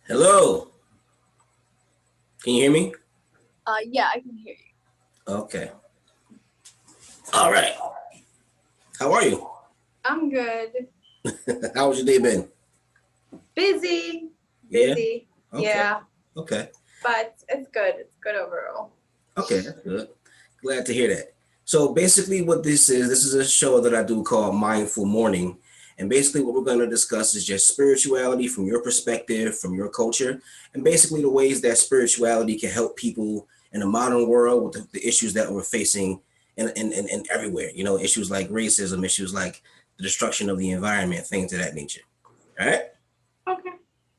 Hello. Can you hear me? Yeah, I can hear you. Okay. All right. How are you? I'm good. How was your day been? Busy, Yeah. busy. Okay. Yeah, Okay. but it's good. It's good overall. Okay. That's good. Glad to hear that. So basically, what this is a show that I do called Mindful Morning, and basically what we're going to discuss is just spirituality from your perspective, from your culture, and basically the ways that spirituality can help people in the modern world with the issues that we're facing in everywhere. You know, issues like racism, issues like the destruction of the environment, things of that nature. All right. Okay.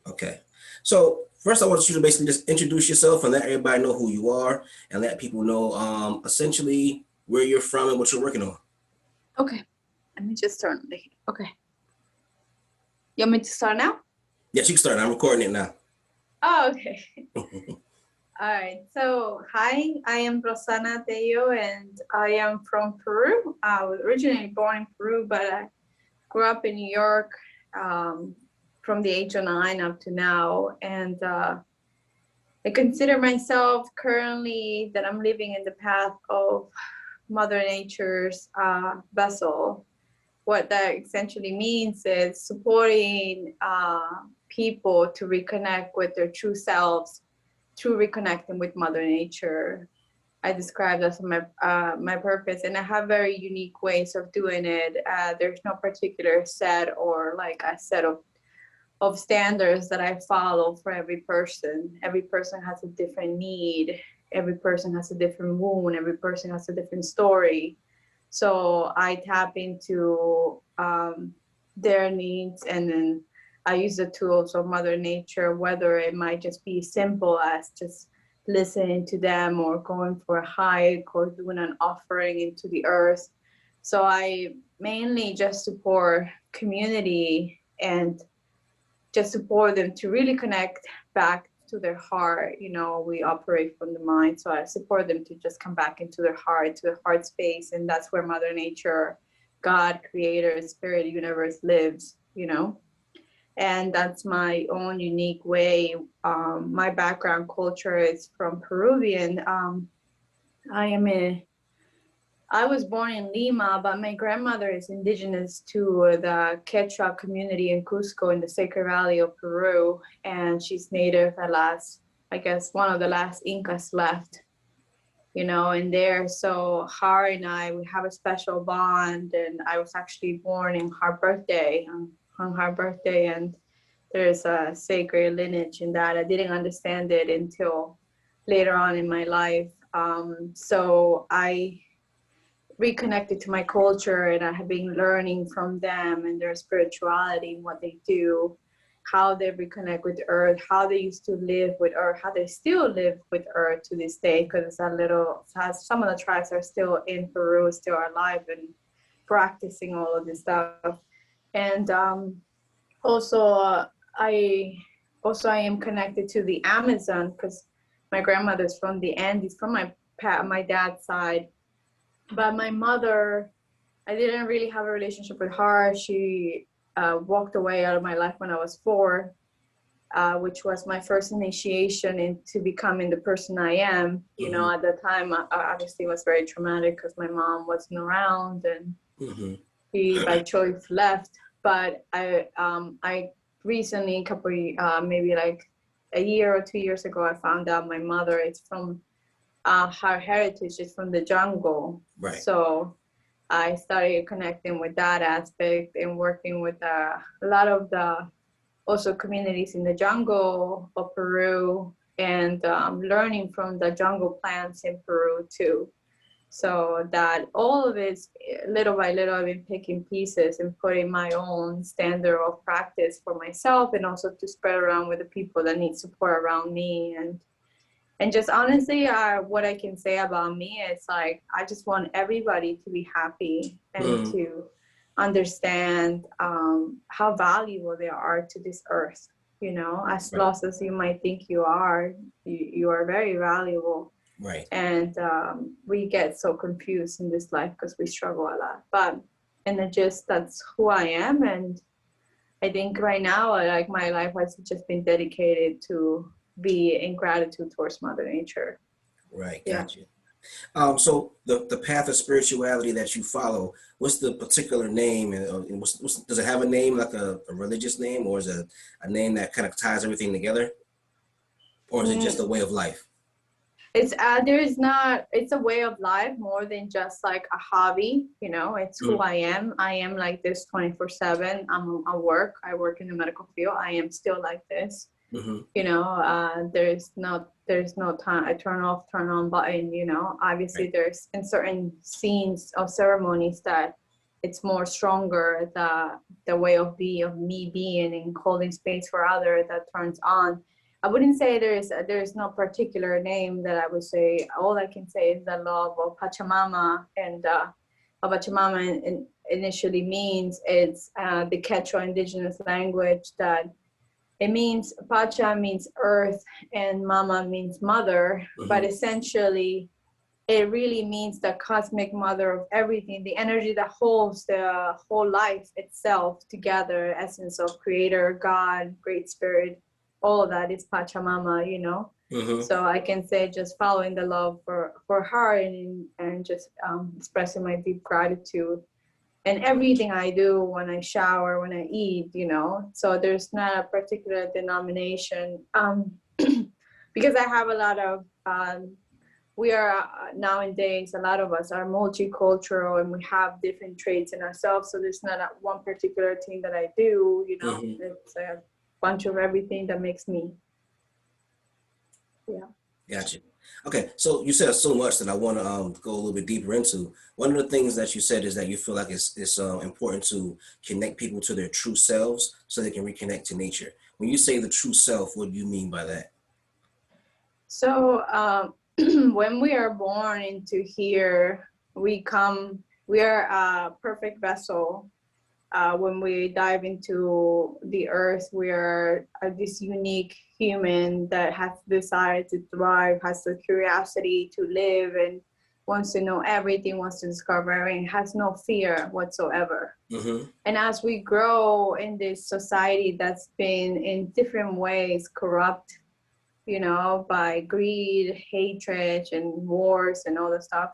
Okay. So first, I want you to basically just introduce yourself and let everybody know who you are, and let people know essentially where you're from and what you're working on. Okay. Let me just turn the heat. Okay. You want me to start now? Yes, you can start. I'm recording it now. Oh, okay. All right. So, hi, I am Rosanna, and I am from Peru. I was originally born in Peru, but I grew up in New York um, from the age of 9 up to now. And I consider myself currently that I'm living in the path of Mother Nature's vessel. What that essentially means is supporting people to reconnect with their true selves, to reconnecting with Mother Nature. I describe that as my purpose, and I have very unique ways of doing it. There's no particular set or like a set of standards that I follow for every person. Every person has a different need. Every person has a different wound. Every person has a different story. So I tap into their needs, and then I use the tools of Mother Nature, whether it might just be simple as just listening to them or going for a hike or doing an offering into the earth. So I mainly just support community and just support them to really connect back to their heart. You know, we operate from the mind, so I support them to just come back into their heart, to their heart space, and that's where Mother Nature, God, Creator, Spirit, Universe lives. You know, and that's my own unique way. My background culture is from Peruvian. I am a I was born in Lima, but my grandmother is indigenous to the Quechua community in Cusco in the Sacred Valley of Peru, and she's native at last, I guess, one of the last Incas left, you know, in there. So her and I, we have a special bond, and I was actually born in her birthday, on her birthday, and there's a sacred lineage in that. I didn't understand it until later on in my life. So I reconnected to my culture, and I have been learning from them and their spirituality and what they do, how they reconnect with earth, how they used to live with earth, how they still live with earth to this day, because it's a little, some of the tribes are still in Peru, still alive and practicing all of this stuff. And also I I am connected to the Amazon because my grandmother's from the Andes, from my dad's side, but my mother, I didn't really have a relationship with her. She walked away out of my life when I was 4, which was my first initiation into becoming the person I am. You know, Mm-hmm. at the time, obviously, it was very traumatic because my mom wasn't around and Mm-hmm. she, by choice, left. But I recently, a couple, maybe like a year or 2 years ago, I found out my mother is from her heritage is from the jungle. Right. So I started connecting with that aspect and working with a lot of the also communities in the jungle of Peru, and learning from the jungle plants in Peru too. So that all of it, little by little, I've been picking pieces and putting my own standard of practice for myself, and also to spread around with the people that need support around me. And just honestly, what I can say about me is like, I just want everybody to be happy and Mm-hmm. to understand how valuable they are to this earth. You know, as Right. lost as you might think you are very valuable. Right. And we get so confused in this life because we struggle a lot. But, and it just, that's who I am. And I think right now, like my life has just been dedicated to be in gratitude towards Mother Nature. Right, Yeah. got you. So the path of spirituality that you follow, what's the particular name, and does it have a name, like a religious name, or is it a name that kind of ties everything together, or is it just Mm, a way of life? it's it's a way of life more than just like a hobby, you know. It's who Mm-hmm. I am like this 24/7. I work in the medical field. I am still like this, Mm-hmm. you know. There's no time I turn off, turn on button, you know. Obviously Right. there's in certain scenes of ceremonies that it's more stronger, the way of me being and holding space for other that turns on. I wouldn't say there's no particular name that I would say. All I can say is the love of Pachamama, and what Pachamama initially means, it's the Quechua indigenous language, that it means Pacha means earth and Mama means mother, but Mm-hmm. essentially it really means the cosmic mother of everything, the energy that holds the whole life itself together, essence of creator, God, great spirit, all of that is Pachamama, you know. Mm-hmm. So I can say just following the love for her, and just expressing my deep gratitude and everything I do, when I shower, when I eat, you know. So there's not a particular denomination, because I have a lot of we are nowadays, a lot of us are multicultural and we have different traits in ourselves. So there's not one particular thing that I do, you know. Mm-hmm. It's a bunch of everything that makes me. Yeah. Gotcha. Okay, so you said so much that I want to go a little bit deeper into. One of the things that you said is that you feel like it's important to connect people to their true selves so they can reconnect to nature. When you say the true self, what do you mean by that? So when we are born into here, we are a perfect vessel. When we dive into the earth, we are this unique human that has the desire to thrive, has the curiosity to live, and wants to know everything, wants to discover everything, has no fear whatsoever. Mm-hmm. And as we grow in this society that's been in different ways corrupt, you know, by greed, hatred, and wars and all the stuff.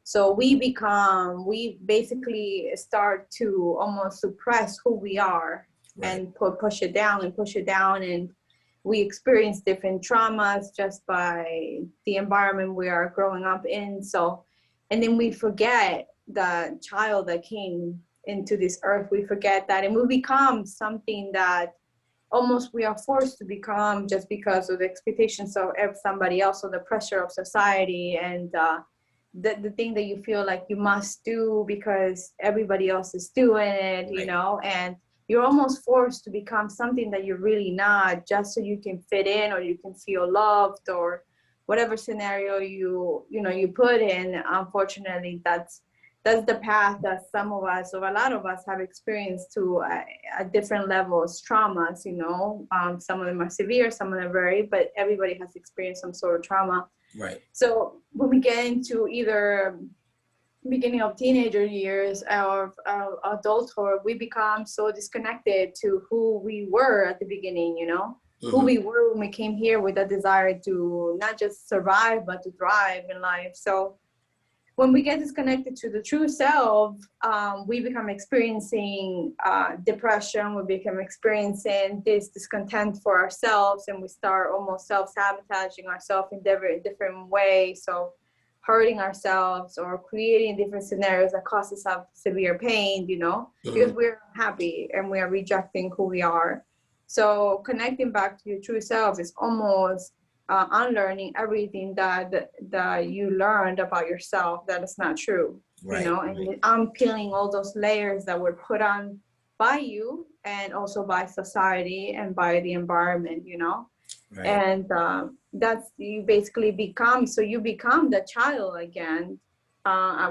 So we basically start to almost suppress who we are, Right. and push it down and push it down. And we experience different traumas just by the environment we are growing up in. So, and then we forget the child that came into this earth. We forget that, and we become something that almost we are forced to become, just because of the expectations of somebody else, or the pressure of society, and the thing that you feel like you must do because everybody else is doing it, you Right. know. And you're almost forced to become something that you're really not, just so you can fit in, or you can feel loved, or whatever scenario you know you put in. Unfortunately, that's the path that some of us, or a lot of us, have experienced to a different levels, traumas, you know. Some of them are severe, some of them are very, but everybody has experienced some sort of trauma. Right. So when we get into either beginning of teenager years or adulthood, we become so disconnected to who we were at the beginning, you know, who Mm-hmm. we were when we came here, with a desire to not just survive, but to thrive in life. So when we get disconnected to the true self, we become experiencing depression, we become experiencing this discontent for ourselves, and we start almost self-sabotaging ourselves in different ways. So hurting ourselves or creating different scenarios that cause us severe pain, you know, Mm-hmm. because we're unhappy and we are rejecting who we are. So connecting back to your true self is almost unlearning everything that you learned about yourself that is not true, you Right. know, Right. and unpeeling all those layers that were put on by you, and also by society and by the environment, you know. Right. And that's, you basically become, so you become the child again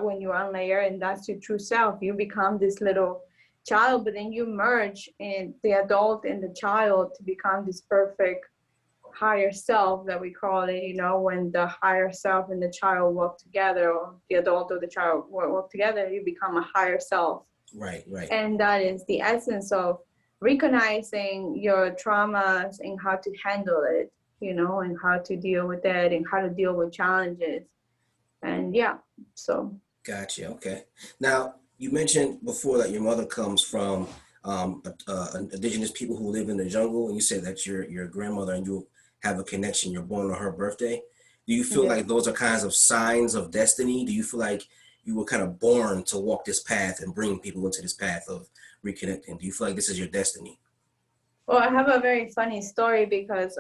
when you unlayer, and that's your true self. You become this little child, but then you merge in the adult and the child to become this perfect higher self that we call it, you know. When the higher self and the child work together, or the adult or the child work together, you become a higher self. Right. Right. And that is the essence of recognizing your traumas and how to handle it, you know, and how to deal with it and how to deal with challenges. And yeah, so. Gotcha. Okay. Now, you mentioned before that your mother comes from indigenous people who live in the jungle, and you said that your grandmother and you have a connection. You're born on her birthday. Do you feel Yeah. like those are kinds of signs of destiny? Do you feel like you were kind of born to walk this path and bring people into this path of reconnecting? Do you feel like this is your destiny? Well, I have a very funny story because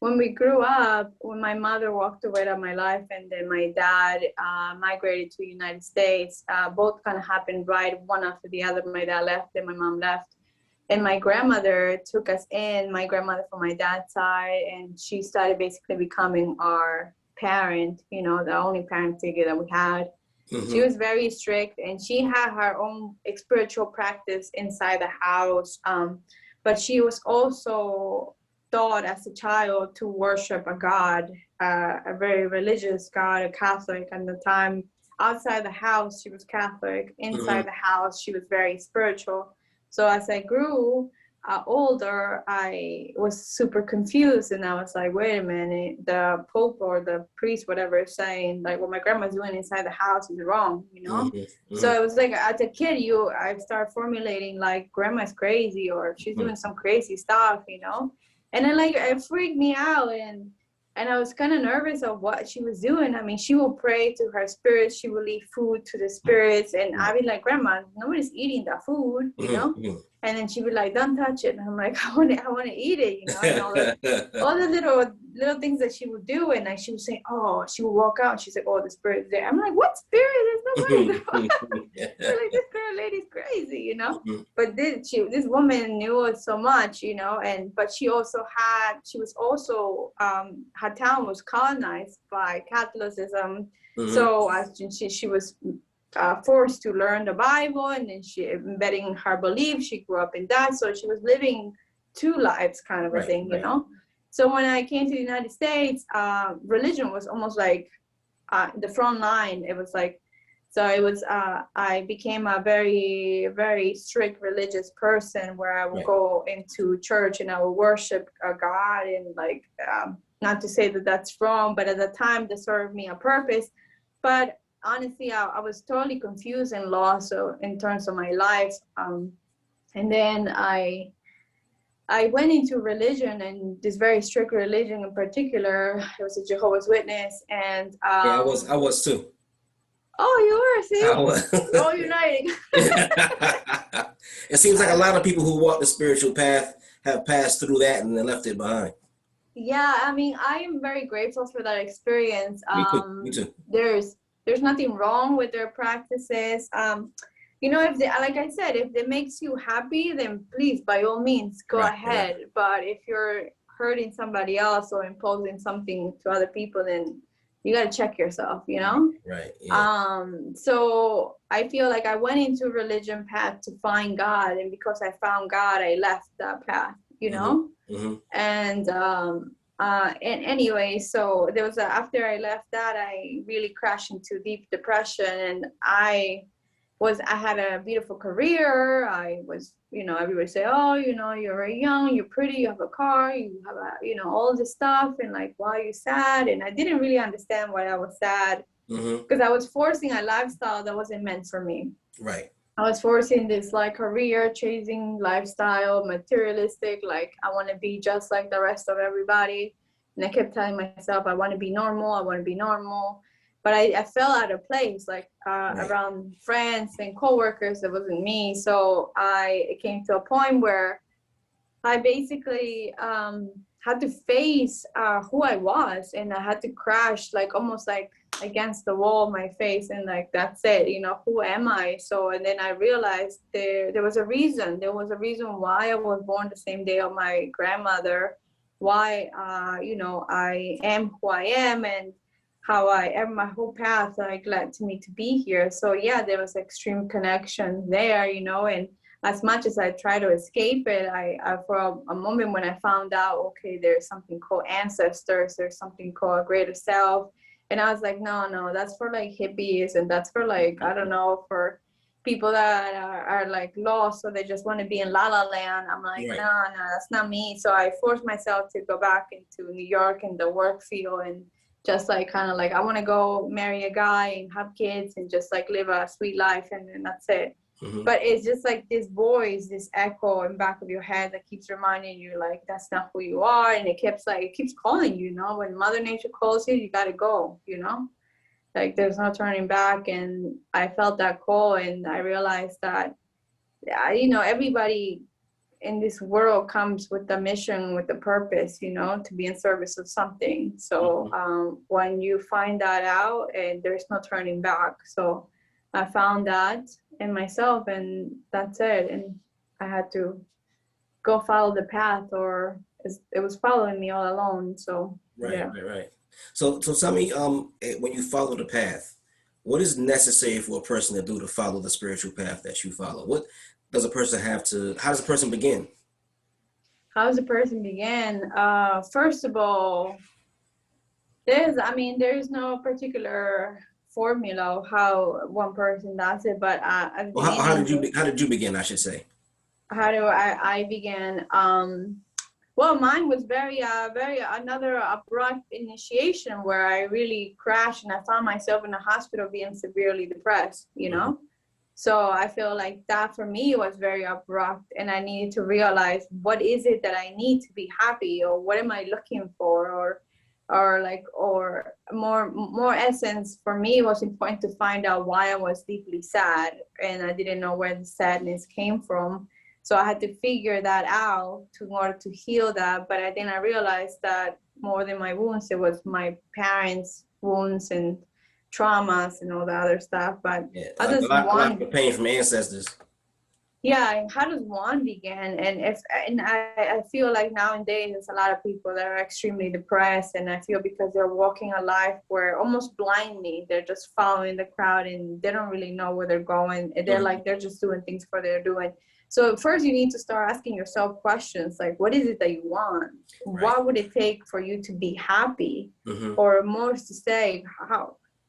when we grew up, when my mother walked away out of my life and then my dad migrated to the United States, both kind of happened right one after the other. My dad left, then my mom left. And my grandmother took us in, my grandmother from my dad's side, and she started basically becoming our parent, you know, the only parent figure that we had. She Mm-hmm. was very strict and she had her own spiritual practice inside the house. But she was also taught as a child to worship a God, a very religious God, a Catholic at the time. Outside the house, she was Catholic. Mm-hmm. Inside the house, she was very spiritual. So as I grew older, I was super confused, and I was like, wait a minute, the Pope or the priest, whatever, is saying like what my grandma's doing inside the house is wrong, you know? Mm-hmm. So Mm-hmm. it was like as a kid, I start formulating like grandma's crazy or she's doing some crazy stuff, you know? And then like it freaked me out, and I was kind of nervous of what she was doing. I mean, she will pray to her spirits, she will leave food to the spirits, and Right. I'd be like, Grandma, nobody's eating that food, you know? Mm-hmm. And then she'd be like, don't touch it. And I'm like, I want to eat it, you know, and all the little things that she would do. And like she would say, oh, she would walk out and she's like, oh, the spirit's there. I'm like, what spirit? There's nobody there. They're like, this girl lady's crazy, you know. But this woman knew it so much, you know, but she was also her town was colonized by Catholicism. Mm-hmm. So she was forced to learn the Bible, and then she embedding her belief. She grew up in that, so she was living two lives, kind of a Right. thing, you Right. know. So when I came to the United States, religion was almost like the front line. It was like, so it was. I became a very, very strict religious person, where I would Right. go into church and I would worship God, and like, not to say that that's wrong, but at the time, that served me a purpose. But honestly, I was totally confused and lost, so in terms of my life. And then I went into religion, and this very strict religion in particular. It was a Jehovah's Witness, and Yeah, I was too. oh, you were, I see, was. all uniting. It seems like a lot of people who walk the spiritual path have passed through that and then left it behind. Yeah, I mean, I am very grateful for that experience. Me too. Me too. There's nothing wrong with their practices. You know, if they, like I said, if it makes you happy, then please, by all means, go Right. ahead. Right. But if you're hurting somebody else or imposing something to other people, then you got to check yourself, you know? Right. Yeah. So I feel like I went into religion path to find God, and because I found God, I left that path, you Mm-hmm. know? Mm-hmm. And anyway, so there was after I left that, I really crashed into deep depression, and I had a beautiful career. I was, you know, everybody say, oh, you know, you're very young, you're pretty, you have a car, you have you know, all this stuff, and like, why are you sad? And I didn't really understand why I was sad, Mm-hmm. because I was forcing a lifestyle that wasn't meant for me. Right. I was forcing this like career chasing lifestyle, materialistic, like I want to be just like the rest of everybody. And I kept telling myself, I want to be normal, I want to be normal. But I fell out of place, like Right. around friends and coworkers, it wasn't me. So it came to a point where I basically had to face who I was, and I had to crash, like almost like against the wall, my face, and like that's it. You know, who am I? So, and then I realized there was a reason. There was a reason why I was born the same day of my grandmother. Why, you know, I am who I am, and how I am. My whole path like led to me to be here. So yeah, there was extreme connection there. You know, and as much as I try to escape it, I for a moment when I found out, okay, there's something called ancestors, there's something called a greater self, and I was like, no, that's for like hippies, and that's for like, I don't know, for people that are like lost, so they just want to be in La La Land. I'm like, Right. no, that's not me. So I forced myself to go back into New York and the work field, and just like kind of like I want to go marry a guy and have kids and just like live a sweet life, and then that's it. Mm-hmm. But it's just like this voice, this echo in the back of your head that keeps reminding you like that's not who you are, and it keeps calling you. You know, when Mother Nature calls you, you gotta go. You know, like there's no turning back. And I felt that call, and I realized that you know, everybody in this world comes with a mission, with a purpose, you know, to be in service of something. So when you find that out, and there's no turning back. So I found that in myself, and that's it. And I had to go follow the path, or it was following me all along. So Right, yeah. right, right. So tell me, when you follow the path, what is necessary for a person to do to follow the spiritual path that you follow? What does a person have to, how does a person begin? How does a person begin? First of all, there's no particular formula of how one person does it, but at the Well, how beginning, how did you begin, I should say? how do I begin? Well, mine was very another abrupt initiation where I really crashed, and I found myself in the hospital being severely depressed, you Hmm. know? So I feel like that for me was very abrupt, and I needed to realize what is it that I need to be happy, or what am I looking for, or more essence for me was important to find out why I was deeply sad, and I didn't know where the sadness came from. So I had to figure that out in order to heal that. But then I realized that more than my wounds, it was my parents' wounds and traumas and all the other stuff. But Yeah, how like does a lot of the one, pain from ancestors. yeah, and how does one begin? And I feel like nowadays there's a lot of people that are extremely depressed, and I feel because they're walking a life where almost blindly they're just following the crowd, and they don't really know where they're going. And Hmm. they're just doing things for they're doing. So first you need to start asking yourself questions like, what is it that you want? Right. What would it take for you to be happy? Hmm. Or more to say,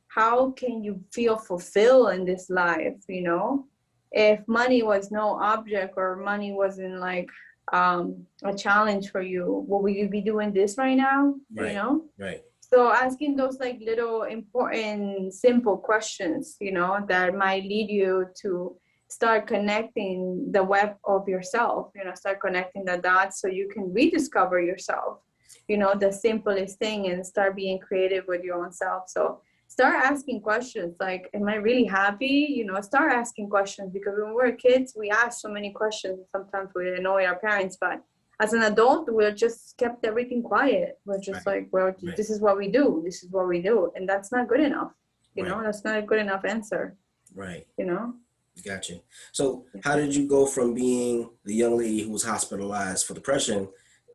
how can you feel fulfilled in this life, you know? If money was no object, or money wasn't like a challenge for you, what would you be doing this right now, you Right. know? Right. So asking those like little important simple questions, you know, that might lead you to start connecting the web of yourself, you know, start connecting the dots so you can rediscover yourself, you know, the simplest thing, and start being creative with your own self. So start asking questions like, am I really happy? You know, start asking questions, because when we're kids, we ask so many questions. Sometimes we annoy our parents, but as an adult, we're just kept everything quiet. We're just Right. like, well, Right. this is what we do. This is what we do. And that's not good enough. You Right. know, that's not a good enough answer, Right. you know? Gotcha. So, how did you go from being the young lady who was hospitalized for depression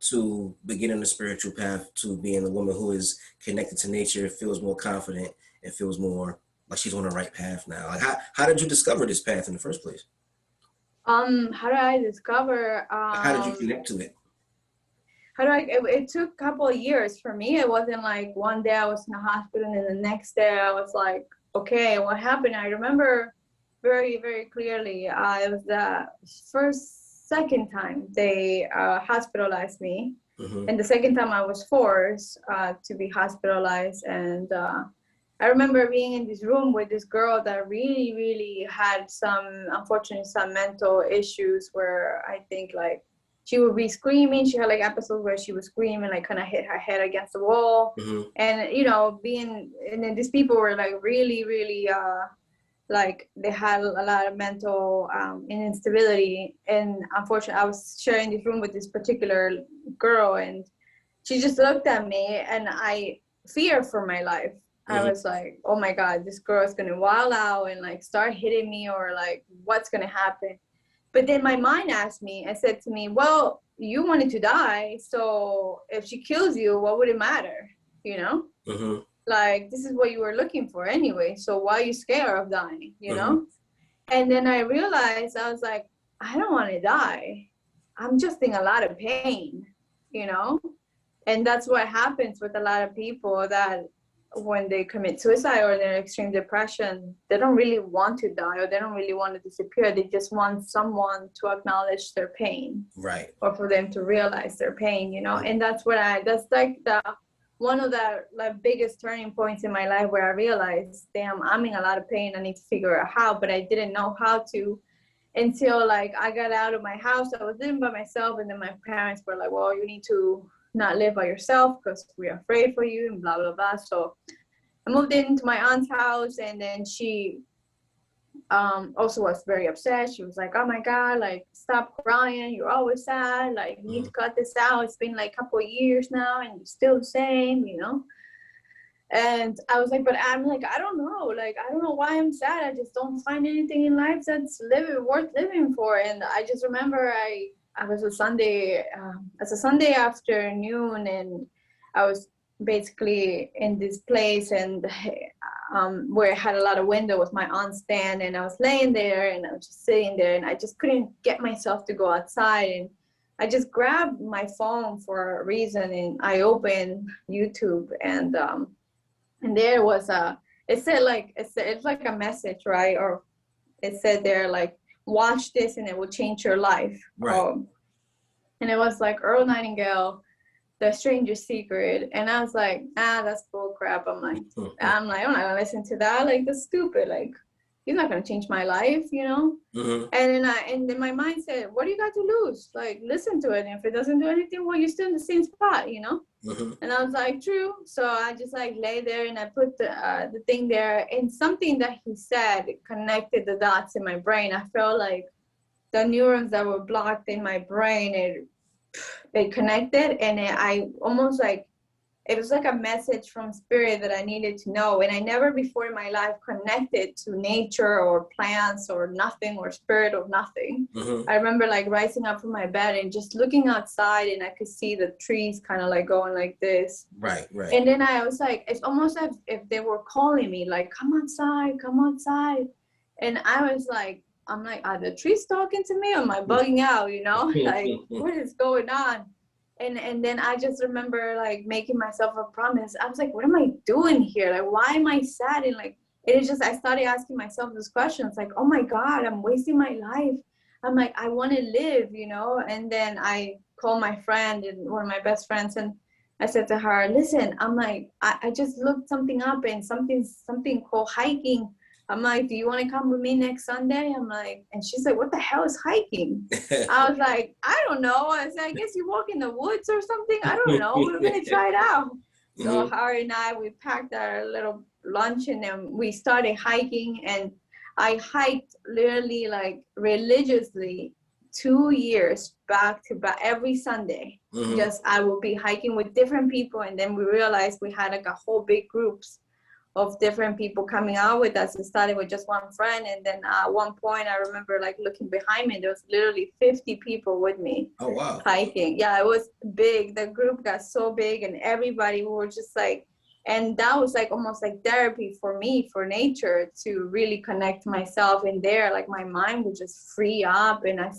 to beginning the spiritual path to being the woman who is connected to nature, feels more confident, and feels more like she's on the right path now? Like, how did you discover this path in the first place? How did I discover, Like, how did you connect to it? it took a couple of years for me. It wasn't like one day I was in the hospital and the next day I was like, okay, what happened? I remember very, very clearly. It was the second time they hospitalized me. Hmm. And the second time I was forced to be hospitalized. And I remember being in this room with this girl that really, really had unfortunately, some mental issues where I think like she would be screaming. She had like episodes where she was screaming, like kind of hit her head against the wall. Hmm. And, you know, and then these people were like really, really, like they had a lot of mental instability. And unfortunately, I was sharing this room with this particular girl, and she just looked at me, and I feared for my life. I Hmm. was like, oh my God, this girl is gonna wild out and like start hitting me, or like what's gonna happen. But then my mind asked me and said to me, well, you wanted to die, so if she kills you, what would it matter, you know? Hmm. Like, this is what you were looking for anyway, so why are you scared of dying, you Hmm. know? And then I realized, I was like, I don't want to die, I'm just in a lot of pain, you know? And that's what happens with a lot of people, that when they commit suicide or they're in extreme depression, they don't really want to die or they don't really want to disappear. They just want someone to acknowledge their pain, right, or for them to realize their pain, you know. And that's that's like the one of the like biggest turning points in my life, where I realized, damn, I'm in a lot of pain. I need to figure out how, but I didn't know how to until like I got out of my house. I was living by myself, and then my parents were like, well, you need to not live by yourself because we're afraid for you and blah blah blah. So I moved into my aunt's house, and then she also was very upset. She was like, oh my god, like stop crying, you're always sad, like you need to cut this out. It's been like a couple of years now and you're still the same, you know. And I was like, but I'm like, I don't know, like I don't know why I'm sad. I just don't find anything in life that's worth living for. And I just remember I was a Sunday, it's a Sunday afternoon, and I was basically in this place, and where it had a lot of window with my aunt's stand, and I was laying there and I was just sitting there, and I just couldn't get myself to go outside. And I just grabbed my phone for a reason, and I opened YouTube, and there was it's like a message, right? Or it said there like, watch this and it will change your life. right. And it was like Earl Nightingale, The Stranger's Secret. And I was like, that's bull crap. I'm like, I'm not gonna listen to that. Like, that's stupid. Like, he's not gonna change my life, you know? And then my mind said, what do you got to lose? Like, listen to it. And if it doesn't do anything, well, you're still in the same spot, you know? And I was like, true. So I just like lay there and I put the thing there, and something that he said connected the dots in my brain. I felt like the neurons that were blocked in my brain, it connected, and I almost like, it was like a message from spirit that I needed to know. And I never before in my life connected to nature or plants or nothing, or spirit or nothing. I remember like rising up from my bed and just looking outside, and I could see the trees kind of like going like this. Right. And then I was like, it's almost as if they were calling me, like, come outside, come outside. And I was like, I'm like, are the trees talking to me, or am I bugging out, you know? Like, what is going on? And then I just remember like making myself a promise. I was like, what am I doing here? Like, why am I sad? And like, it is just, I started asking myself these questions, like, oh my God, I'm wasting my life. I'm like, I want to live, you know? And then I called my friend, and one of my best friends, and I said to her, listen, I'm like, I just looked something up, and something called hiking. I'm like, do you want to come with me next Sunday? I'm like, and she's like, what the hell is hiking? I was like, I don't know. I said, I guess you walk in the woods or something. I don't know. We're going to try it out. So her and I, we packed our little lunch, and then we started hiking. And I hiked literally like religiously 2 years back to back every Sunday. Just I will be hiking with different people. And then we realized we had like a whole big groups of different people coming out with us. It started with just one friend, and then at one point I remember like looking behind me, there was literally 50 people with me. Oh wow. Hiking. Yeah, it was big. The group got so big, and everybody were just like, and that was like almost like therapy for me, for nature, to really connect to myself in there. Like my mind would just free up, and I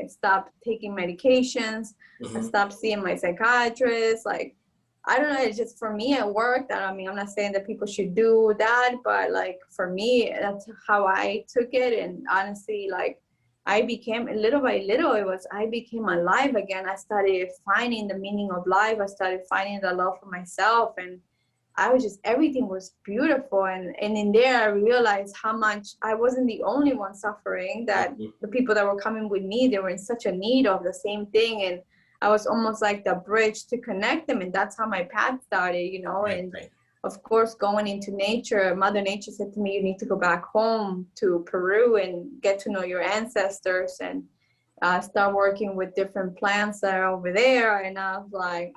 stopped taking medications. I stopped seeing my psychiatrist. Like, I don't know, it's just for me it worked. I mean, I'm not saying that people should do that, but like for me, that's how I took it. And honestly, like I became, little by little, I became alive again. I started finding the meaning of life. I started finding the love for myself, and I was just, everything was beautiful. And in there, I realized how much I wasn't the only one suffering, that the people that were coming with me, they were in such a need of the same thing. And I was almost like the bridge to connect them. And that's how my path started, you know. And of course, going into nature, Mother Nature said to me, you need to go back home to Peru and get to know your ancestors, and start working with different plants that are over there. And I'm like,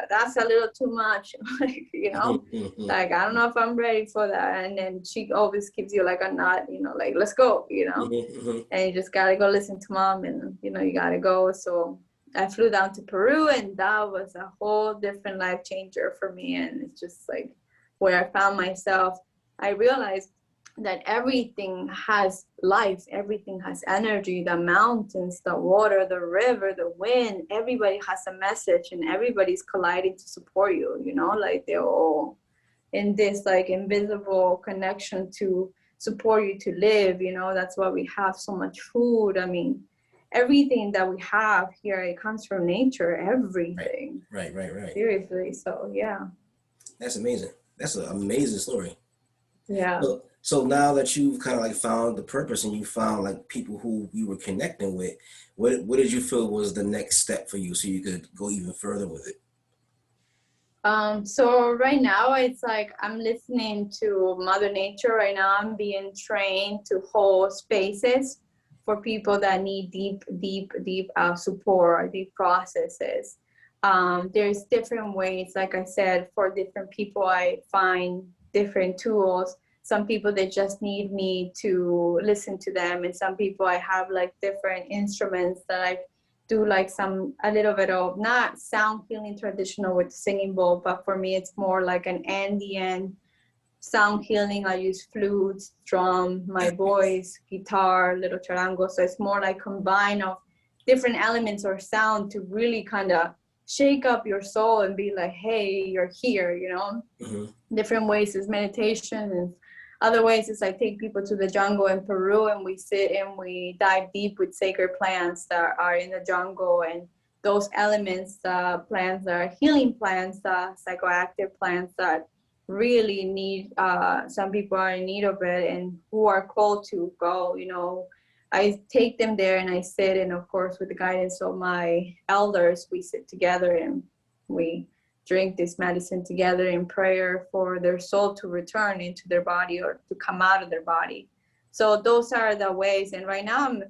that's a little too much, like, you know, like, I don't know if I'm ready for that. And then she always gives you like a nod, you know, like, let's go, you know, and you just got to go listen to mom, and, you know, you got to go. So I flew down to Peru, and that was a whole different life changer for me. And it's just like where I found myself. I realized that everything has life, everything has energy, the mountains, the water, the river, the wind, everybody has a message, and everybody's colliding to support you, you know, like they're all in this like invisible connection to support you to live. You know, that's why we have so much food. I mean, everything that we have here, it comes from nature, everything. Right. Seriously. So yeah. That's amazing. That's an amazing story. Yeah. So now that you've kind of like found the purpose and you found like people who you were connecting with, what did you feel was the next step for you so you could go even further with it? So right now it's like I'm listening to Mother Nature. Right now I'm being trained to hold spaces for people that need deep support, deep processes. There's different ways, like I said, for different people I find different tools. Some people they just need me to listen to them, and some people I have like different instruments that I do like a little bit of not sound healing traditional with singing bowl, but for me it's more like an Andean sound healing. I use flutes, drum, my voice, guitar, little charango. So it's more like combine of different elements or sound to really kind of shake up your soul and be like, hey, you're here, you know. Different ways is meditation, and other ways is I take people to the jungle in Peru and we sit and we dive deep with sacred plants that are in the jungle, and those elements, plants that are healing plants, psychoactive plants that really need, some people are in need of it and who are called to go, you know. I take them there and I sit, and of course with the guidance of my elders, we sit together and we drink this medicine together in prayer for their soul to return into their body or to come out of their body. So those are the ways. And right now I'm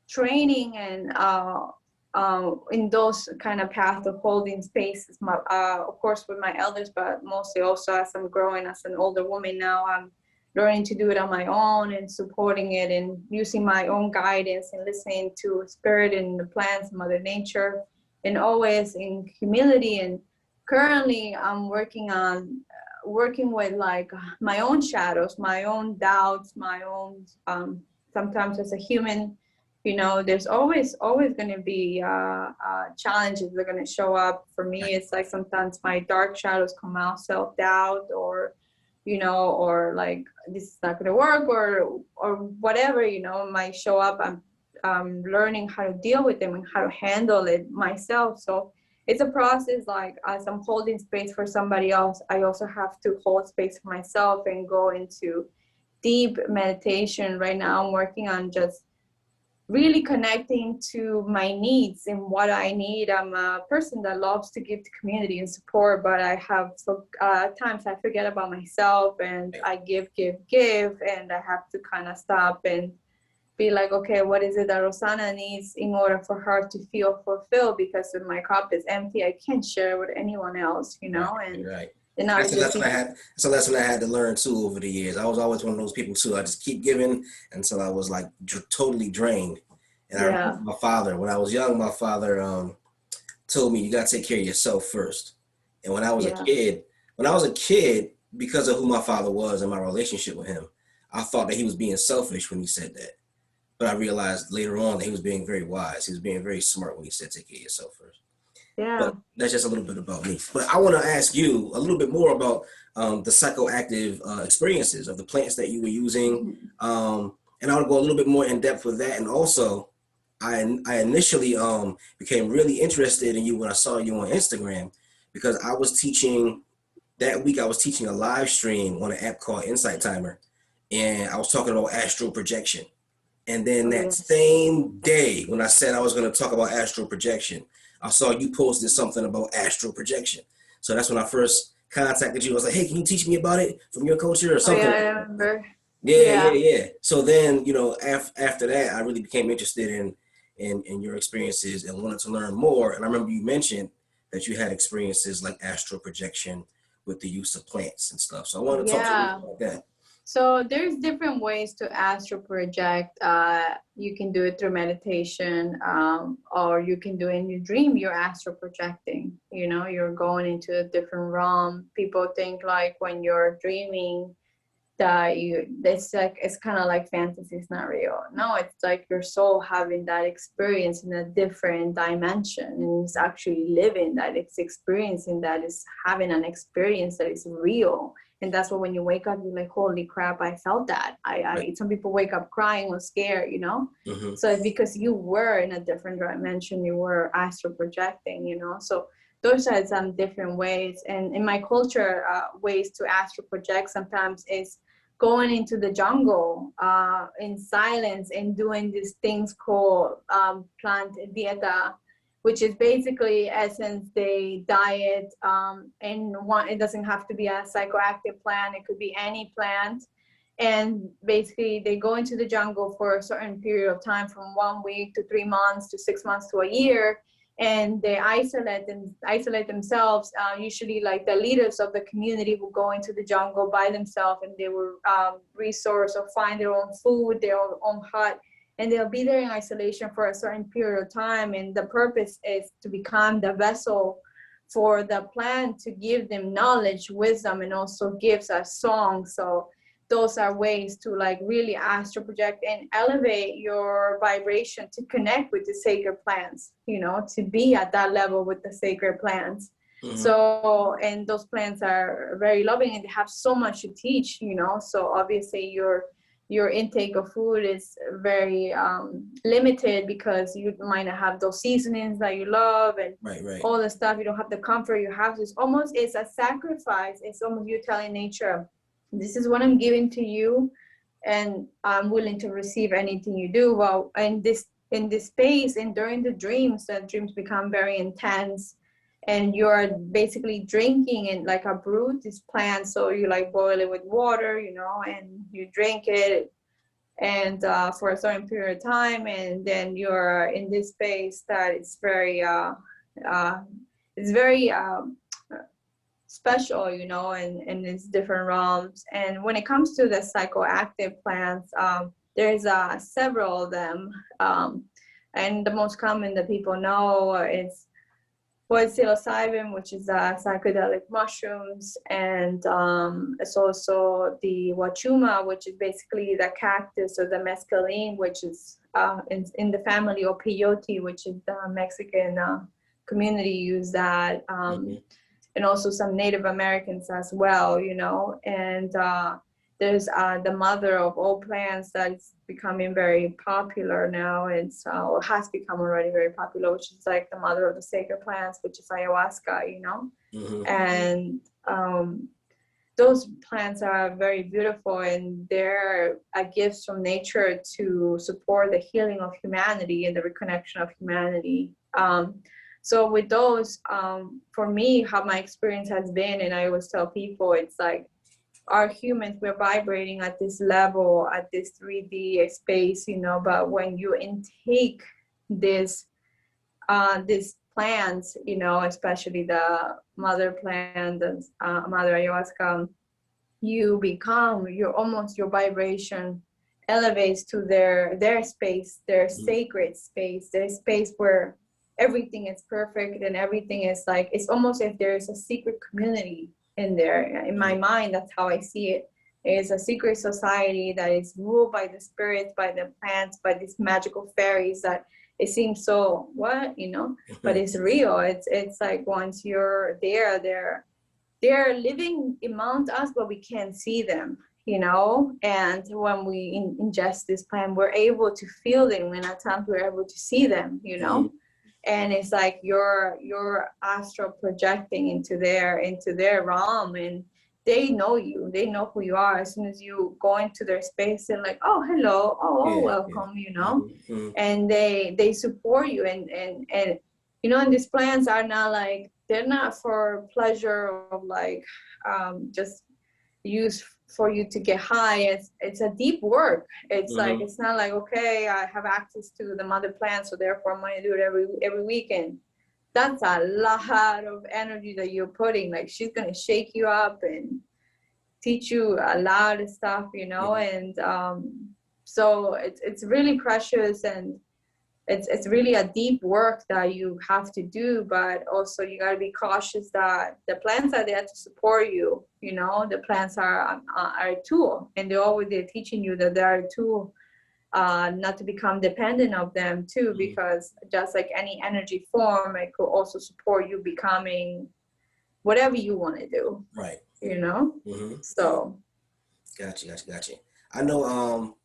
training and in those kind of path of holding spaces, of course with my elders, but mostly also as I'm growing as an older woman now, I'm learning to do it on my own and supporting it and using my own guidance and listening to spirit and the plants, Mother Nature, and always in humility. And currently I'm working with like my own shadows, my own doubts, my own sometimes as a human, you know, there's always going to be challenges that are going to show up. For me it's like sometimes my dark shadows come out, self-doubt, or you know, or like this is not going to work, or whatever, you know, might show up. I'm learning how to deal with them and how to handle it myself. So it's a process. Like as I'm holding space for somebody else, I also have to hold space for myself and go into deep meditation. Right now I'm working on just really connecting to my needs and what I need. I'm a person that loves to give to community and support, but I have times I forget about myself and I give, and I have to kind of stop and be like, okay, what is it that Rosanna needs in order for her to feel fulfilled? Because if my cup is empty, I can't share with anyone else, you know. Right. And That's a lesson I had. That's a lesson I had to learn too over the years. I was always one of those people too. I just keep giving until I was like totally drained. And I remember my father, when I was young, my father told me you gotta take care of yourself first. And when I was a kid, because of who my father was and my relationship with him, I thought that he was being selfish when he said that. But I realized later on that he was being very wise. He was being very smart when he said take care of yourself first. Yeah. But that's just a little bit about me. But I want to ask you a little bit more about the psychoactive experiences of the plants that you were using. And I want to go a little bit more in depth with that. And also, I initially became really interested in you when I saw you on Instagram, because I was teaching that week. I was teaching a live stream on an app called Insight Timer, and I was talking about astral projection. And then that same day, when I said I was going to talk about astral projection, I saw you posted something about astral projection. So that's when I first contacted you. I was like, hey, can you teach me about it from your culture or something? Oh, yeah, I remember. Yeah. So then, you know, after that, I really became interested in your experiences and wanted to learn more. And I remember you mentioned that you had experiences like astral projection with the use of plants and stuff. So I wanted to talk to you about that. So there's different ways to astral project. You can do it through meditation, or you can do it in your dream. You're astral projecting. You know, you're going into a different realm. People think like when you're dreaming, that it's kind of like fantasy, it's not real. No, it's like your soul having that experience in a different dimension, and it's actually living that, it's experiencing that, it's having an experience that is real. And that's what, when you wake up, you're like, holy crap, I felt that. Some people wake up crying or scared, you know. So it's because you were in a different dimension, you were astral projecting, you know. So those are some different ways. And in my culture, ways to astral project sometimes is going into the jungle in silence and doing these things called plant dieta, which is basically essence they diet. And one, it doesn't have to be a psychoactive plant, it could be any plant. And basically they go into the jungle for a certain period of time, from 1 week to 3 months to 6 months to a year, and they isolate themselves. Usually, like the leaders of the community will go into the jungle by themselves, and they will resource or find their own food, their own hut, and they'll be there in isolation for a certain period of time. And the purpose is to become the vessel for the plant to give them knowledge, wisdom, and also gives us song. So those are ways to like really astral project and elevate your vibration to connect with the sacred plants, you know, to be at that level with the sacred plants. So, and those plants are very loving, and they have so much to teach, you know. So obviously your intake of food is very limited, because you might not have those seasonings that you love, and all the stuff. You don't have the comfort. You have this, almost, it's a sacrifice. It's almost you telling nature, this is what I'm giving to you, and I'm willing to receive anything you do. Well, in this space, and during the dreams become very intense, and you're basically drinking it like a brew, this plant. So you like boil it with water, you know, and you drink it, and for a certain period of time, and then you're in this space that it's very special, you know, and it's different realms. And when it comes to the psychoactive plants, there's several of them, and the most common that people know is psilocybin, which is psychedelic mushrooms, and it's also the wachuma, which is basically the cactus, or the mescaline, which is in the family of peyote, which is the Mexican community use that. And also some Native Americans as well, you know. And there's the mother of all plants that's becoming very popular now, and so has become already very popular, which is like the mother of the sacred plants, which is ayahuasca, you know. And those plants are very beautiful, and they're a gift from nature to support the healing of humanity and the reconnection of humanity. So with those, for me, how my experience has been, and I always tell people, it's like, our humans, we're vibrating at this level, at this 3D space, you know, but when you intake this plants, you know, especially the mother plant, the mother ayahuasca, your vibration elevates to their space, their sacred space, their space where everything is perfect, and everything is like, it's almost if there's a secret community in there. In my mind, that's how I see it. It's a secret society that is ruled by the spirits, by the plants, by these magical fairies that it seems so, what, you know, but it's real. It's like, once you're there, they're living among us, but we can't see them, you know. And when we ingest this plant, we're able to feel them, and at times we're able to see them, you know. And it's like you're astral projecting into their realm, and they know you, they know who you are. As soon as you go into their space, they're like, oh, hello, welcome, you know. And they support you, and you know. And these plans are not like, they're not for pleasure of like just use for you to get high. It's a deep work. It's like, it's not like, okay, I have access to the mother plant, so therefore I'm going to do it every weekend. That's a lot of energy that you're putting. Like, she's going to shake you up and teach you a lot of stuff, you know. And so it's really precious. And it's really a deep work that you have to do, but also you got to be cautious that the plants are there to support you. You know, the plants are a tool, and they're teaching you that they are a tool, not to become dependent of them too, because just like any energy form, it could also support you becoming whatever you want to do. Right. You know, so. Gotcha. I know.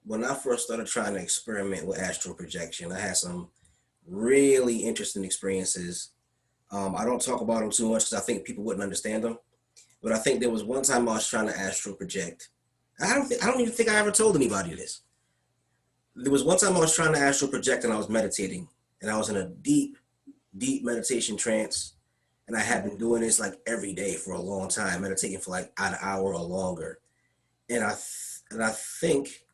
When I first started trying to experiment with astral projection, I had some really interesting experiences. I don't talk about them too much because I think people wouldn't understand them. But I think there was one time I was trying to astral project. I don't even think I ever told anybody this. There was one time I was trying to astral project and I was meditating, and I was in a deep meditation trance. And I had been doing this like every day for a long time, meditating for like an hour or longer. And I think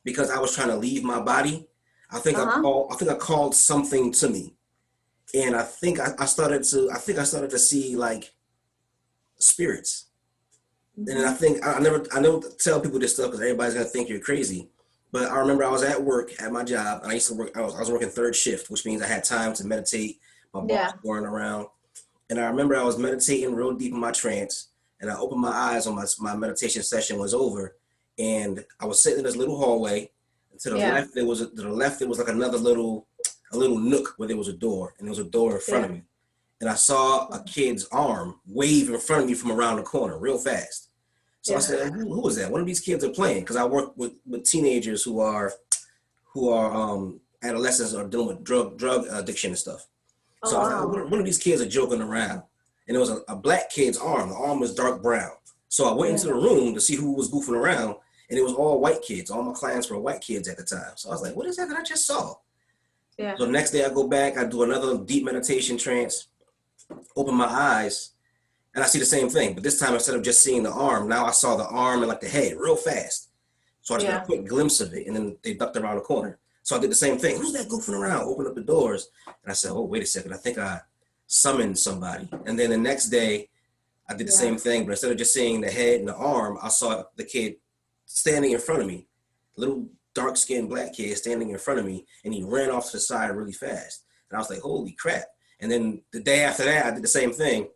because I was trying to leave my body, I think I called something to me, and I think I started to see like spirits. And I think I never tell people this stuff because everybody's gonna think you're crazy. But I remember I was at work at my job, and I used to work. I was working third shift, which means I had time to meditate. My boss was going around, and I remember I was meditating real deep in my trance, and I opened my eyes when my meditation session was over, and I was sitting in this little hallway. And to the left, there was like a little nook where there was a door, and there was a door in front of me. And I saw a kid's arm wave in front of me from around the corner real fast. So I said, who was that? One of these kids are playing, because I work with teenagers who are adolescents or dealing with drug addiction and stuff. So I was like, one of these kids are joking around. And it was a black kid's arm. The arm was dark brown. So I went into the room to see who was goofing around, and it was all white kids. All my clients were white kids at the time. So I was like, what is that I just saw? Yeah. So the next day I go back, I do another deep meditation trance, open my eyes, and I see the same thing. But this time, instead of just seeing the arm, now I saw the arm and like the head real fast. So I just got a quick glimpse of it, and then they ducked around the corner. So I did the same thing. Who's that goofing around? Open up the doors. And I said, oh, wait a second. I think I summoned somebody. And then the next day, I did the same thing. But instead of just seeing the head and the arm, I saw the kid standing in front of me, little dark-skinned black kid standing in front of me, and he ran off to the side really fast. And I was like, holy crap. And then the day after that, I did the same thing.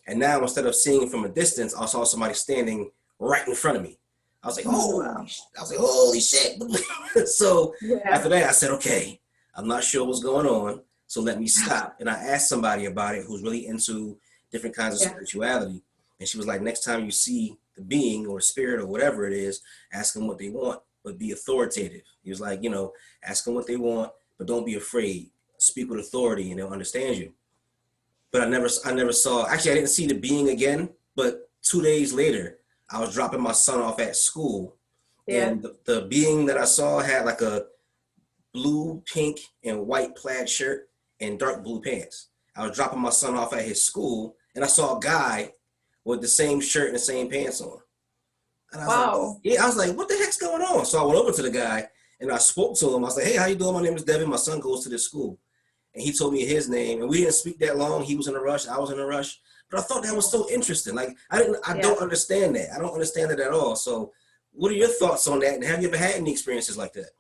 And now, instead of seeing from a distance, I saw somebody standing right in front of me. I was like, holy shit. So after that, I said, okay, I'm not sure what's going on, so let me stop. And I asked somebody about it who's really into different kinds of spirituality. And she was like, next time you see the being or spirit or whatever it is, ask them what they want, but be authoritative. He was like, ask them what they want, but don't be afraid. Speak with authority and they'll understand you. But I never saw, actually I didn't see the being again, but 2 days later, I was dropping my son off at school, and the being that I saw had like a blue, pink, and white plaid shirt and dark blue pants. I was dropping my son off at his school, and I saw a guy with the same shirt and the same pants on. And I was like, I was like, what the heck's going on? So I went over to the guy, and I spoke to him. I was like, hey, how you doing? My name is Devin. My son goes to this school. And he told me his name, and we didn't speak that long. He was in a rush. I was in a rush. But I thought that was so interesting. Like, I don't understand that. I don't understand it at all. So what are your thoughts on that? And have you ever had any experiences like that?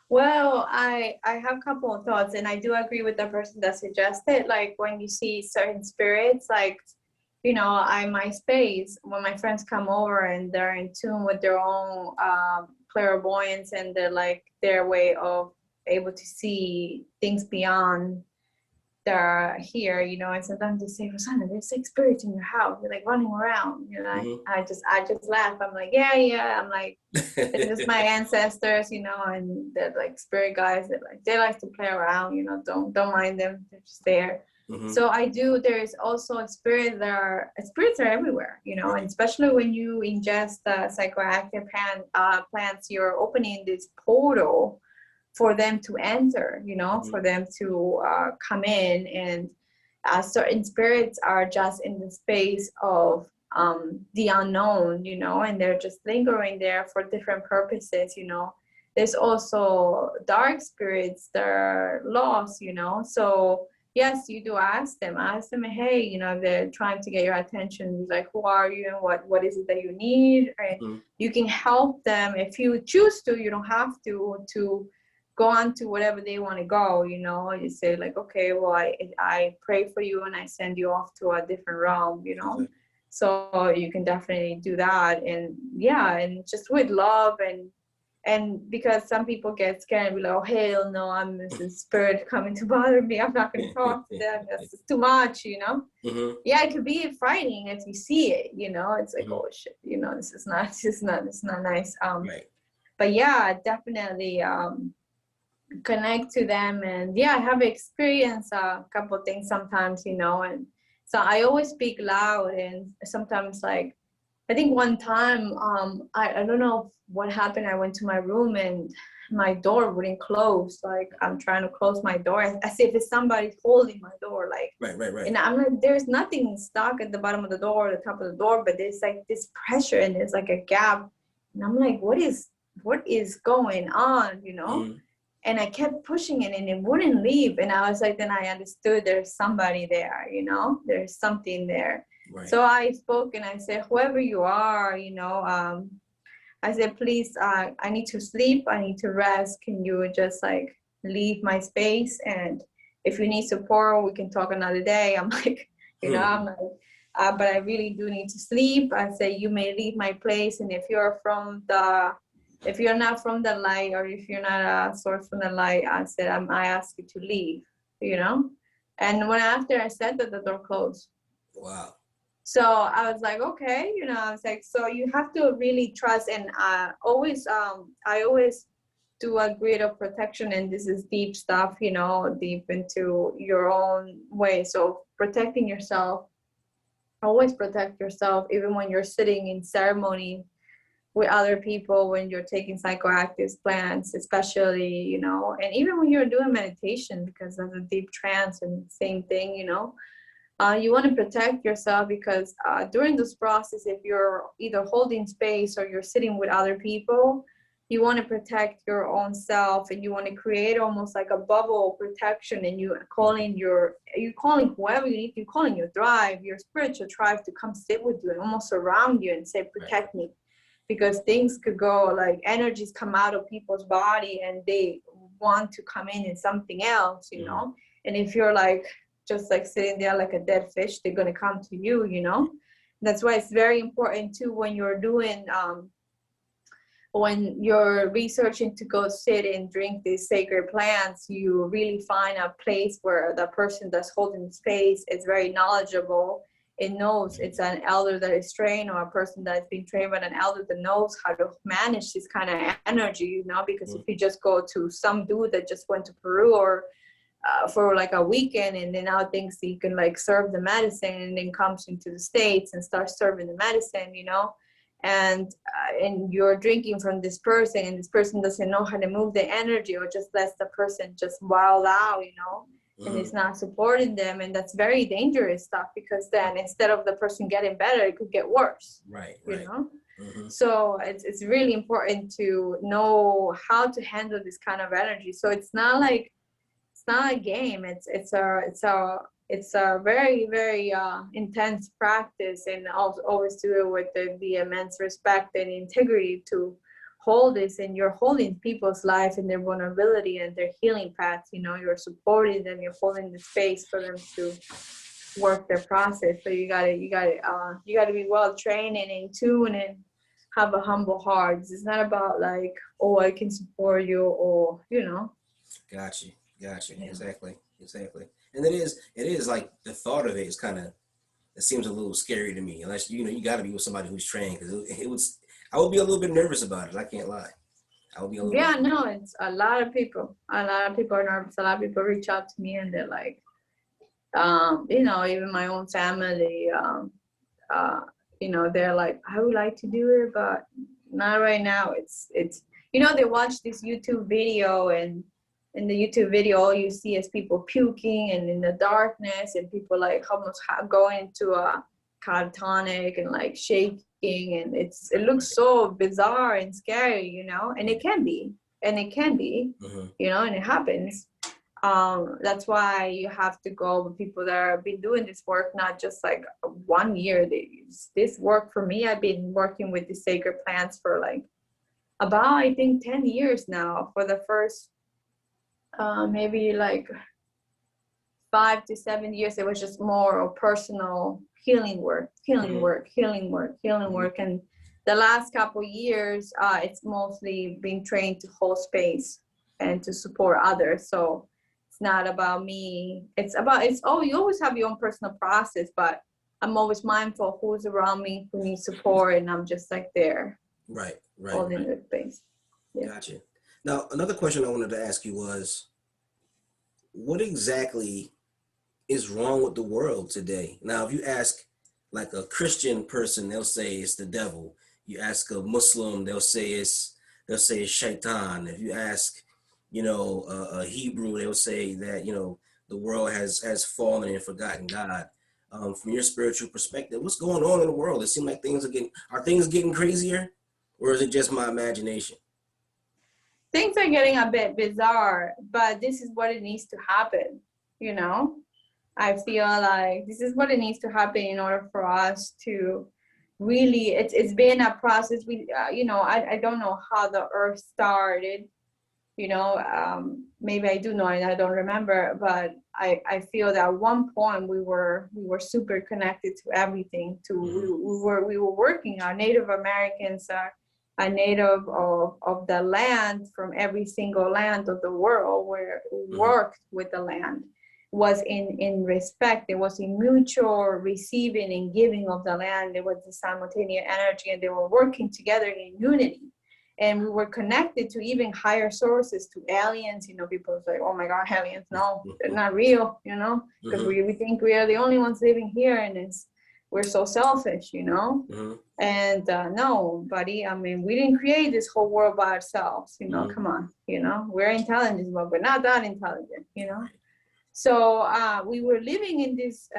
Well, I have a couple of thoughts, and I do agree with the person that suggested, like when you see certain spirits, like, my space, when my friends come over and they're in tune with their own clairvoyance and their way of able to see things beyond they're here, and sometimes they say, Rosanna, there's 6 spirits in your house. You're like running around, I just laugh. I'm like, yeah. I'm like, it's just my ancestors, and they're like spirit guys that they like to play around, don't mind them. They're just there. So there's also spirits are everywhere, and especially when you ingest psychoactive plants, you're opening this portal for them to enter, for them to come in. And certain spirits are just in the space of the unknown, and they're just lingering there for different purposes, There's also dark spirits that are lost, So yes, you do ask them, hey, they're trying to get your attention, like, who are you and what is it that you need? And you can help them if you choose to. You don't have to go on to whatever they want to go, you know. You say like, okay, well, I pray for you and I send you off to a different realm, you know. Okay. So you can definitely do that. And yeah, and just with love, and because some people get scared and be like, oh hell no, I'm this spirit coming to bother me, I'm not going to talk to them, that's too much, you know. Mm-hmm. Yeah, it could be frightening if you see it, you know. It's like, Mm-hmm. oh shit, you know, it's not nice. Right. But yeah, definitely connect to them. And yeah, I have experienced a couple of things sometimes, you know. And so I always speak loud, and sometimes like, I think one time, I don't know what happened. I went to my room and my door wouldn't close. Like I'm trying to close my door as if it's somebody holding my door. Like, Right. and I'm like, there's nothing stuck at the bottom of the door, or the top of the door, but there's like this pressure and there's like a gap. And I'm like, what is going on, you know? Mm-hmm. And I kept pushing it and it wouldn't leave. And I was like, then I understood there's somebody there, you know, there's something there. Right. So I spoke and I said, whoever you are, you know, I said, please, I need to sleep. I need to rest. Can you just like leave my space? And if you need support, we can talk another day. I'm like, you know, I'm like, but I really do need to sleep. I said, you may leave my place. And if you're not from the light, or if you're not a source from the light, I said, I ask you to leave, you know? And when after I said that, the door closed. Wow. So I was like, okay, you know, I was like, so you have to really trust. And I always do a grid of protection. And this is deep stuff, you know, deep into your own way. So protecting yourself, always protect yourself, even when you're sitting in ceremony with other people, when you're taking psychoactive plants, especially, you know, and even when you're doing meditation, because that's a deep trance and same thing, you know. You want to protect yourself, because during this process, if you're either holding space or you're sitting with other people, you want to protect your own self, and you want to create almost like a bubble protection. And you calling whoever you need, you calling your tribe, your spiritual tribe, to come sit with you and almost surround you and say, protect me. Because things could go, like energies come out of people's body and they want to come in something else, you know. And if you're like just like sitting there like a dead fish, they're going to come to you, you know. That's why it's very important too, when you're doing when you're researching to go sit and drink these sacred plants, you really find a place where the person that's holding the space is very knowledgeable. It knows, it's an elder that is trained, or a person that's been trained by an elder that knows how to manage this kind of energy, you know. Because if you just go to some dude that just went to Peru, or for like a weekend, and then now thinks he can like serve the medicine, and then comes into the States and starts serving the medicine, you know, and you're drinking from this person, and this person doesn't know how to move the energy, or just lets the person just wild out, you know. And it's not supporting them, and that's very dangerous stuff, because then instead of the person getting better, it could get worse. Right. You know. So it's really important to know how to handle this kind of energy. So it's not a game. It's a very, very intense practice, and also always do it with the immense respect and integrity to hold this. And you're holding people's life and their vulnerability and their healing paths, you know. You're supporting them, you're holding the space for them to work their process. So you gotta be well trained and in tune, and have a humble heart. It's not about like, oh, I can support you, or, you know. Gotcha. Yeah. Exactly. And it is like, the thought of it is kind of, it seems a little scary to me, unless, you know, you got to be with somebody who's trained, because I would be a little bit nervous about it. I can't lie. I would be a little Yeah, no, it's a lot of people are nervous. A lot of people reach out to me and they're like, you know, even my own family, you know, they're like, I would like to do it, but not right now. It's, you know, they watch this YouTube video, and in the YouTube video, all you see is people puking and in the darkness, and people like almost going into a catatonic and like shaking, and it looks so bizarre and scary, you know. And it can be, you know, and it happens. That's why you have to go with people that have been doing this work, not just like 1 year. This work for me, I've been working with the sacred plants for like about, I think, 10 years now. For the first maybe like 5 to 7 years, it was just more of personal healing work, and the last couple of years, it's mostly being trained to hold space and to support others. So it's not about me. It's you always have your own personal process, but I'm always mindful of who's around me, who needs support, and I'm just like there, Right. holding the space. Yeah. Gotcha. Now, another question I wanted to ask you was, what exactly is wrong with the world today? Now, if you ask like a Christian person, they'll say it's the devil. You ask a Muslim, they'll say it's shaitan. If you ask, a Hebrew, they'll say that the world has fallen and forgotten God. From your spiritual perspective, what's going on in the world? It seems like are things getting crazier, or is it just my imagination? Things are getting a bit bizarre, but this is what it needs to happen, I feel like this is what it needs to happen in order for us to really, it's been a process. I don't know how the earth started, maybe I do know and I don't remember, but I feel that at one point we were super connected to everything. We were working. Our Native Americans are native of the land, from every single land of the world, where we worked with the land, was in respect. It was in mutual receiving and giving of the land. There was the simultaneous energy, and they were working together in unity. And we were connected to even higher sources, to aliens. People say, oh my God, aliens. No, they're not real, because we think we are the only ones living here, and we're so selfish, And no, buddy, I mean, we didn't create this whole world by ourselves, come on, we're intelligent, but we're not that intelligent, So we were living in this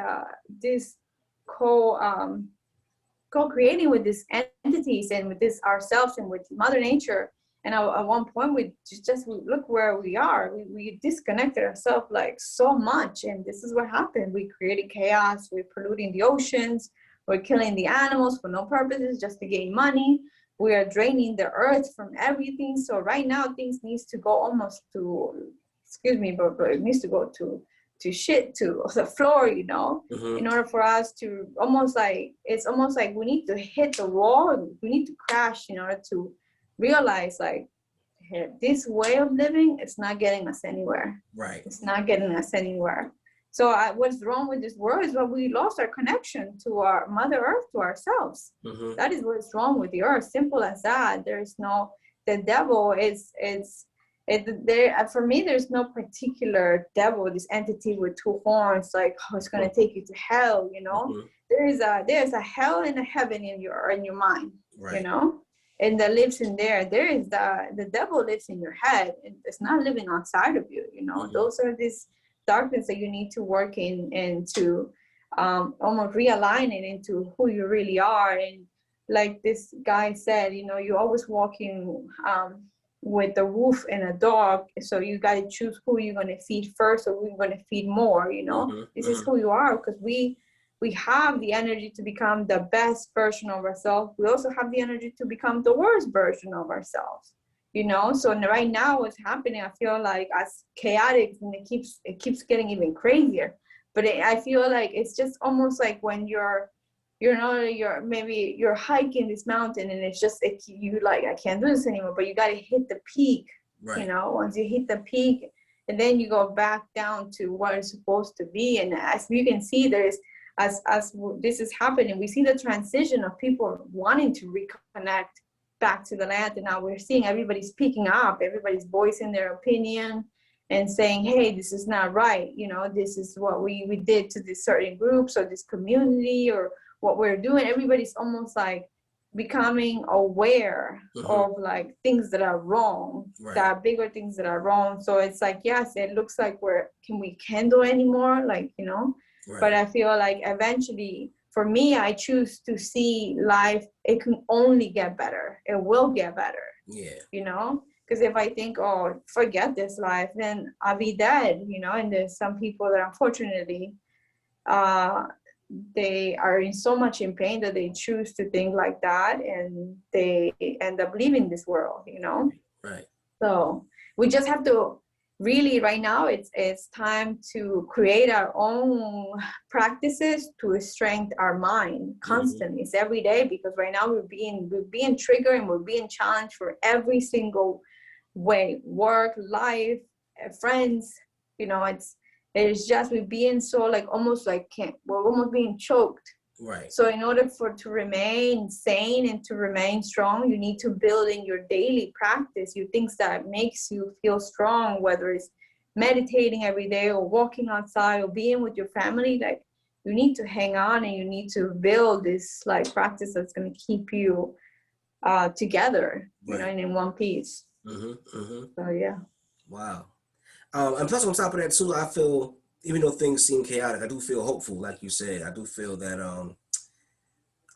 co-creating with these entities and with this ourselves and with Mother Nature. And at one point, we just look where we are. We disconnected ourselves like so much, and this is what happened. We created chaos. We're polluting the oceans. We're killing the animals for no purposes, just to gain money. We are draining the earth from everything. So right now, things needs to go almost to, excuse me, but it needs to go to shit, to the floor, in order for us to it's almost like we need to hit the wall. We need to crash in order to realize, like, hey, this way of living, it's not getting us anywhere. Right. It's not getting us anywhere. So what's wrong with this world is that we lost our connection to our Mother Earth, to ourselves. That is what's wrong with the earth. Simple as that. The devil for me, there's no particular devil, this entity with two horns, like, oh, it's going to take you to hell, There's a hell and a heaven in your mind, right. And that lives in there. There is the devil lives in your head, and it's not living outside of you, Those are these darkness that you need to work in, and to almost realign it into who you really are. And like this guy said, you're always walking with a wolf and a dog, so you got to choose who you're going to feed first, or who you're going to feed more. This is who you are, because we have the energy to become the best version of ourselves. We also have the energy to become the worst version of ourselves. So right now what's happening, I feel like, as chaotic, and it keeps getting even crazier. But I feel like it's just almost like when you're hiking this mountain, and it's just you like, I can't do this anymore, but you got to hit the peak. Right. Once you hit the peak, and then you go back down to what it's supposed to be. And as you can see, there's as this is happening, we see the transition of people wanting to reconnect back to the land. And now we're seeing everybody speaking up, everybody's voicing their opinion and saying, hey, this is not right. This is what we did to this certain groups or this community, or what we're doing. Everybody's almost like becoming aware of like things that are wrong, right. that are bigger things that are wrong. So it's like, yes, it looks like we can't do anymore, like, Right. But I feel like eventually, for me, I choose to see life, it can only get better. It will get better. Yeah. Because if I think, oh, forget this life, then I'll be dead, And there's some people that unfortunately, they are in so much in pain that they choose to think like that, and they end up leaving this world, Right. So we just have to really right now it's time to create our own practices to strengthen our mind constantly. It's every day, because right now we're being triggered and we're being challenged for every single way, work, life, friends, you know, it's just we're being so like almost like we're almost being choked. Right. So in order to remain sane and to remain strong, you need to build in your daily practice, you things that makes you feel strong, whether it's meditating every day or walking outside or being with your family. Like, you need to hang on and you need to build this like practice that's going to keep you together, you know, and in one piece. So yeah. Wow. And plus, on top of that too, I feel, even though things seem chaotic, I do feel hopeful. Like you said, I do feel that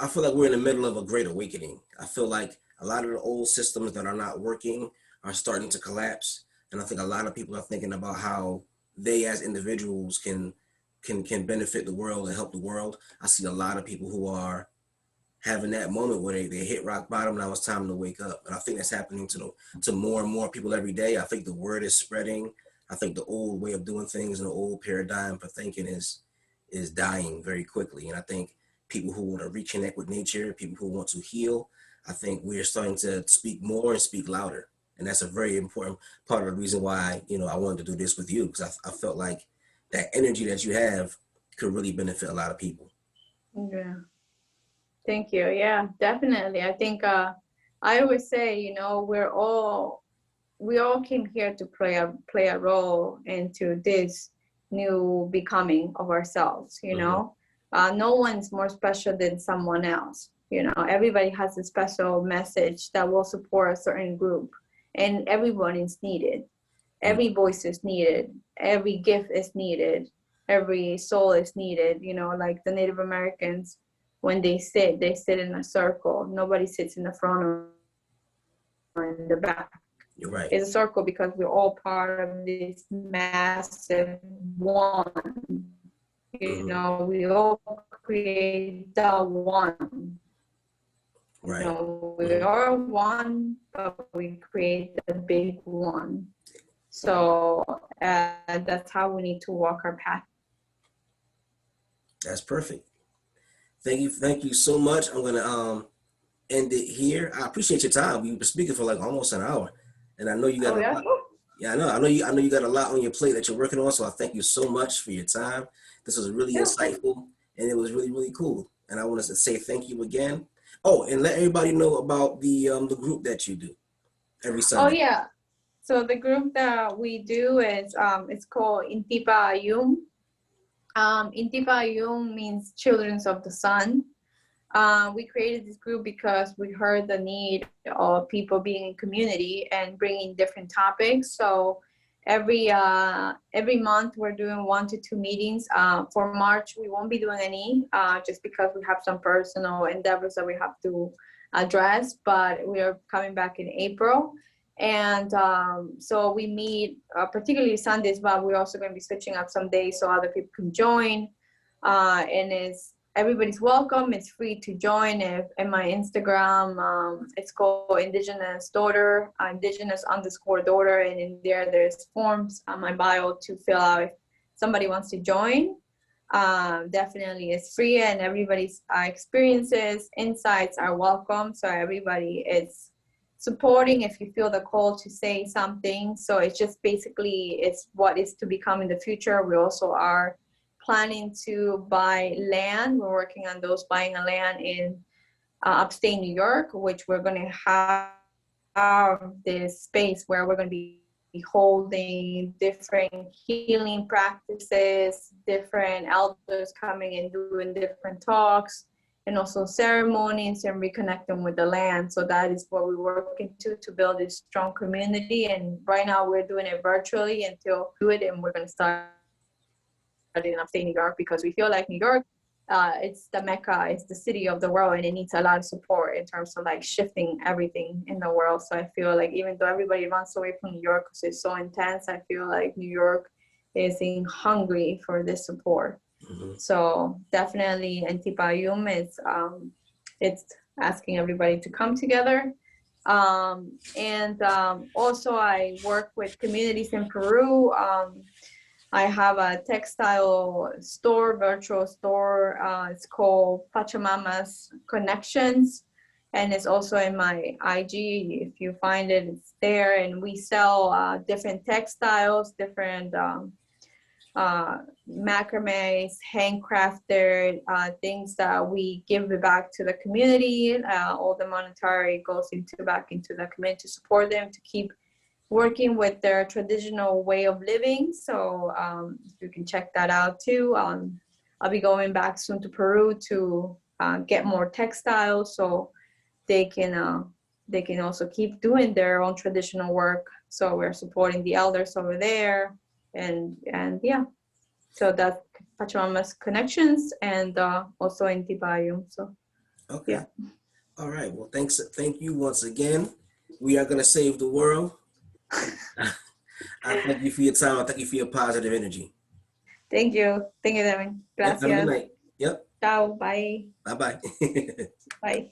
I feel like we're in the middle of a great awakening. I feel like a lot of the old systems that are not working are starting to collapse, and I think a lot of people are thinking about how they, as individuals, can benefit the world and help the world. I see a lot of people who are having that moment where they hit rock bottom. Now it's time to wake up, and I think that's happening to more and more people every day. I think the word is spreading. I think the old way of doing things and the old paradigm for thinking is dying very quickly, and I think people who want to reconnect with nature, people who want to heal, I think we're starting to speak more and speak louder, and that's a very important part of the reason why, you know, I wanted to do this with you, because I felt like that energy that you have could really benefit a lot of people. Yeah. Thank you. Yeah, definitely. I think I always say, you know, we all came here to play a role into this new becoming of ourselves, you know. No one's more special than someone else. You know, everybody has a special message that will support a certain group, and everyone is needed. Every voice is needed. Every gift is needed. Every soul is needed. You know, like the Native Americans, when they sit in a circle. Nobody sits in the front or in the back. You're right. It's a circle because we're all part of this massive one. You know, we all create the one. Right. You know, we are one, but we create the big one. So that's how we need to walk our path. That's perfect. Thank you so much. I'm gonna end it here. I appreciate your time. We've been speaking for like almost an hour, and I know you got Oh a yeah. lot. Yeah, I know you got a lot on your plate that you're working on. So I thank you so much for your time. This was really Yeah. insightful, and it was really, really cool. And I want to say thank you again. Oh, and let everybody know about the group that you do every Oh Sunday. yeah. So the group that we do is it's called Intipa Ayum. Intipa Ayum means Children of the Sun. We created this group because we heard the need of people being in community and bringing different topics. So every month we're doing 1 to 2 meetings. For March we won't be doing any, just because we have some personal endeavors that we have to address. But we are coming back in April, and so we meet particularly Sundays. But we're also going to be switching up some days so other people can join. And everybody's welcome. It's free to join. In my Instagram, it's called Indigenous Daughter, Indigenous_daughter, and in there's forms on my bio to fill out if somebody wants to join. Definitely, it's free, and everybody's experiences, insights are welcome. So everybody is supporting if you feel the call to say something. So it's just basically it's what is to become in the future. We also are planning to buy land. We're working on buying a land in upstate New York, which we're going to have this space where we're going to be holding different healing practices, different elders coming and doing different talks, and also ceremonies and reconnecting with the land. So that is what we're working to build this strong community. And right now we're doing it virtually until we do it, and we're going to start in upstate New York because we feel like New York, it's the Mecca, it's the city of the world, and it needs a lot of support in terms of like shifting everything in the world. So I feel like even though everybody runs away from New York because it's so intense, I feel like New York is hungry for this support. So definitely Antipayum is it's asking everybody to come together. Also I work with communities in Peru. I have a textile store, virtual store. It's called Pachamama's Connections, and it's also in my IG. If you find it, it's there. And we sell different textiles, different macrames, handcrafted things that we give back to the community. All the monetary goes back into the community to support them to keep working with their traditional way of living. So you can check that out too. I'll be going back soon to Peru to get more textiles so they can also keep doing their own traditional work. So we're supporting the elders over there, and yeah. So that's Pachamama's Connections, and also in Tibayum. So Okay. yeah. All right. Well, thank you once again. We are gonna save the world. I thank you for your time. I thank you for your positive energy. Thank you, Devin. Yep. Have a good Gracias. night. Yep. Ciao. Bye. Bye bye. Bye.